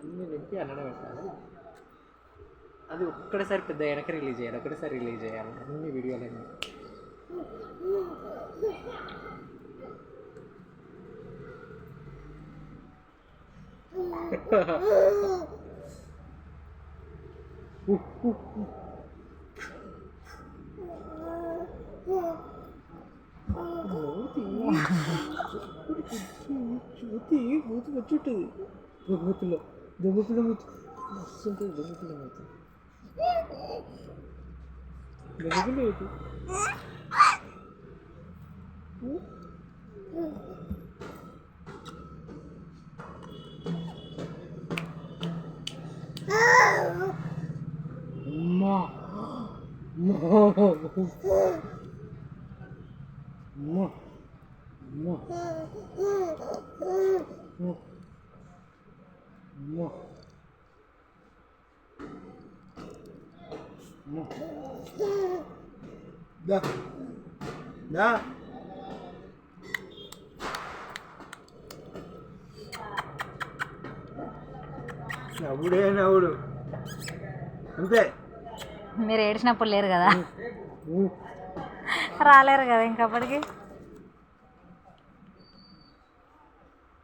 అన్నీ నింపి అన్ననే పెట్టాలి. అది ఒక్కడేసారి పెద్ద వెనక రిలీజ్ చేయాలి, ఒకటేసారి రిలీజ్ చేయాలి అన్ని వీడియోలన్నీ. మూతి మూతి వచ్చుంటుంది. దొంగపిల్ల దొంగపిల్ల మూతి మస్తు ఉంటుంది. దొంగపిల్ల మూతి దొంగపిల్ల మూతి. అమ్మా అమ్మా అమ్మా అమ్మా అమ్మా అమ్మా దా దా నవ్వుడే నవ్వుడు అంతే. మీరు ఏడ్చినప్పుడు లేరు కదా, రాలేరు కదా ఇంకప్పటికి.